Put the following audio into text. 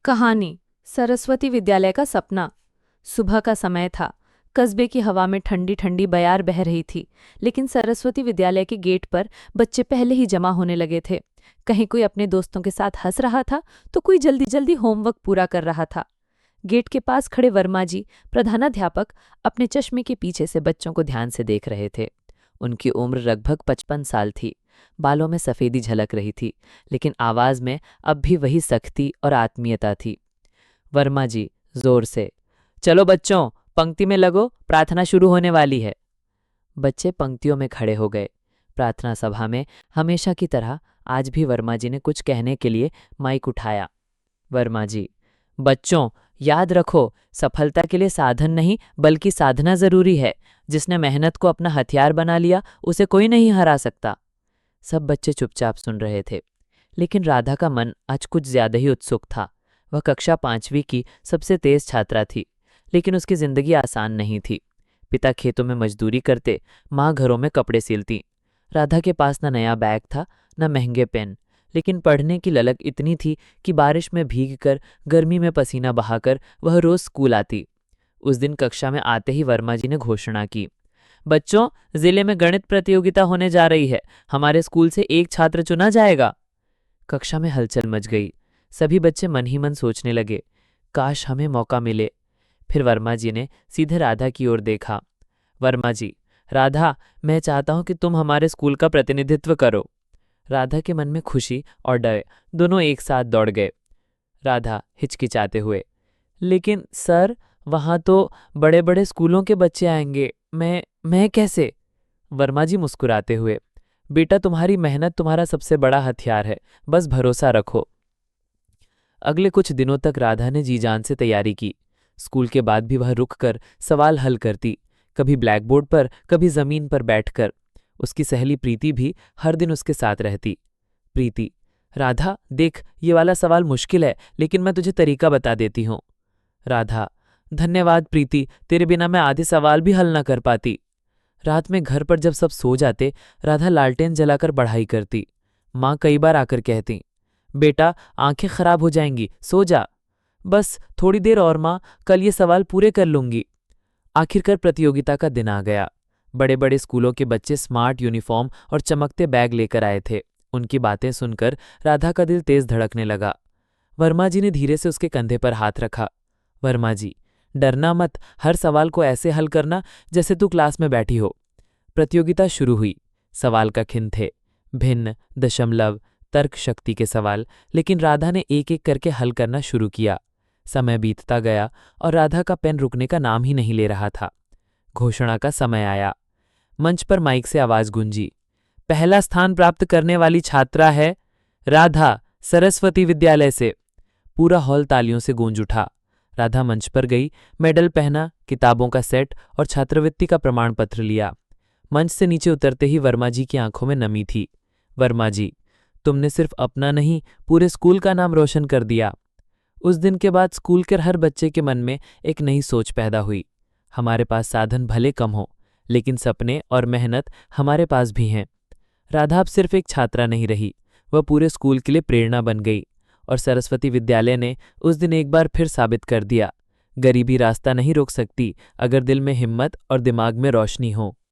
कहानी सरस्वती विद्यालय का सपना। सुबह का समय था। कस्बे की हवा में ठंडी ठंडी बयार बह रही थी, लेकिन सरस्वती विद्यालय के गेट पर बच्चे पहले ही जमा होने लगे थे। कहीं कोई अपने दोस्तों के साथ हंस रहा था, तो कोई जल्दी जल्दी होमवर्क पूरा कर रहा था। गेट के पास खड़े वर्मा जी, प्रधानाध्यापक, अपने चश्मे के पीछे से बच्चों को ध्यान से देख रहे थे। उनकी उम्र लगभग 55 साल थी। बालों में सफेदी झलक रही थी, लेकिन आवाज में अब भी वही सख्ती और आत्मीयता थी। वर्मा जी जोर से, चलो बच्चों, पंक्ति में लगो, प्रार्थना शुरू होने वाली है। बच्चे पंक्तियों में खड़े हो गए। प्रार्थना सभा में हमेशा की तरह आज भी वर्मा जी ने कुछ कहने के लिए माइक उठाया। वर्मा जी, बच्चों, याद रखो, सफलता के लिए साधन नहीं बल्कि साधना जरूरी है। जिसने मेहनत को अपना हथियार बना लिया, उसे कोई नहीं हरा सकता। सब बच्चे चुपचाप सुन रहे थे, लेकिन राधा का मन आज कुछ ज्यादा ही उत्सुक था। वह कक्षा 5वीं की सबसे तेज छात्रा थी, लेकिन उसकी जिंदगी आसान नहीं थी। पिता खेतों में मजदूरी करते, माँ घरों में कपड़े सिलती। राधा के पास न नया बैग था, न महंगे पेन, लेकिन पढ़ने की ललक इतनी थी कि बारिश में भीगकर, गर्मी में पसीना बहाकर वह रोज स्कूल आती। उस दिन कक्षा में आते ही वर्मा जी ने घोषणा की, बच्चों, जिले में गणित प्रतियोगिता होने जा रही है। हमारे स्कूल से एक छात्र चुना जाएगा। कक्षा में हलचल मच गई। सभी बच्चे मन ही मन सोचने लगे, काश हमें मौका मिले। फिर वर्मा जी ने सीधे राधा की ओर देखा। वर्मा जी, राधा, मैं चाहता हूं कि तुम हमारे स्कूल का प्रतिनिधित्व करो। राधा के मन में खुशी और डर दोनों एक साथ दौड़ गए। राधा हिचकिचाते हुए, लेकिन सर, वहां तो बड़े बड़े स्कूलों के बच्चे आएंगे, मैं कैसे? वर्मा जी मुस्कुराते हुए, बेटा, तुम्हारी मेहनत तुम्हारा सबसे बड़ा हथियार है, बस भरोसा रखो। अगले कुछ दिनों तक राधा ने जी जान से तैयारी की। स्कूल के बाद भी वह रुककर सवाल हल करती, कभी ब्लैक बोर्ड पर, कभी जमीन पर बैठकर। उसकी सहेली प्रीति भी हर दिन उसके साथ रहती। प्रीति, राधा देख, ये वाला सवाल मुश्किल है, लेकिन मैं तुझे तरीका बता देती हूँ। राधा, धन्यवाद प्रीति, तेरे बिना मैं आधे सवाल भी हल न कर पाती। रात में घर पर जब सब सो जाते, राधा लालटेन जलाकर पढ़ाई करती। माँ कई बार आकर कहती, बेटा, आंखें खराब हो जाएंगी, सो जा। बस थोड़ी देर और माँ, कल ये सवाल पूरे कर लूंगी। आखिरकार प्रतियोगिता का दिन आ गया। बड़े बड़े स्कूलों के बच्चे स्मार्ट यूनिफॉर्म और चमकते बैग लेकर आए थे। उनकी बातें सुनकर राधा का दिल तेज धड़कने लगा। वर्मा जी ने धीरे से उसके कंधे पर हाथ रखा। वर्मा जी, डरना मत, हर सवाल को ऐसे हल करना जैसे तू क्लास में बैठी हो। प्रतियोगिता शुरू हुई। सवाल का खिन थे, भिन्न, दशमलव, तर्क शक्ति के सवाल, लेकिन राधा ने एक एक करके हल करना शुरू किया। समय बीतता गया और राधा का पेन रुकने का नाम ही नहीं ले रहा था। घोषणा का समय आया। मंच पर माइक से आवाज गूंजी, पहला स्थान प्राप्त करने वाली छात्रा है राधा, सरस्वती विद्यालय से। पूरा हॉल तालियों से गूंज उठा। राधा मंच पर गई, मेडल पहना, किताबों का सेट और छात्रवृत्ति का प्रमाण पत्र लिया। मंच से नीचे उतरते ही वर्मा जी की आंखों में नमी थी। वर्मा जी, तुमने सिर्फ अपना नहीं, पूरे स्कूल का नाम रोशन कर दिया। उस दिन के बाद स्कूल के हर बच्चे के मन में एक नई सोच पैदा हुई। हमारे पास साधन भले कम हो, लेकिन सपने और मेहनत हमारे पास भी हैं। राधा अब सिर्फ एक छात्रा नहीं रही, वह पूरे स्कूल के लिए प्रेरणा बन गई। और सरस्वती विद्यालय ने उस दिन एक बार फिर साबित कर दिया, गरीबी रास्ता नहीं रोक सकती, अगर दिल में हिम्मत और दिमाग में रोशनी हो।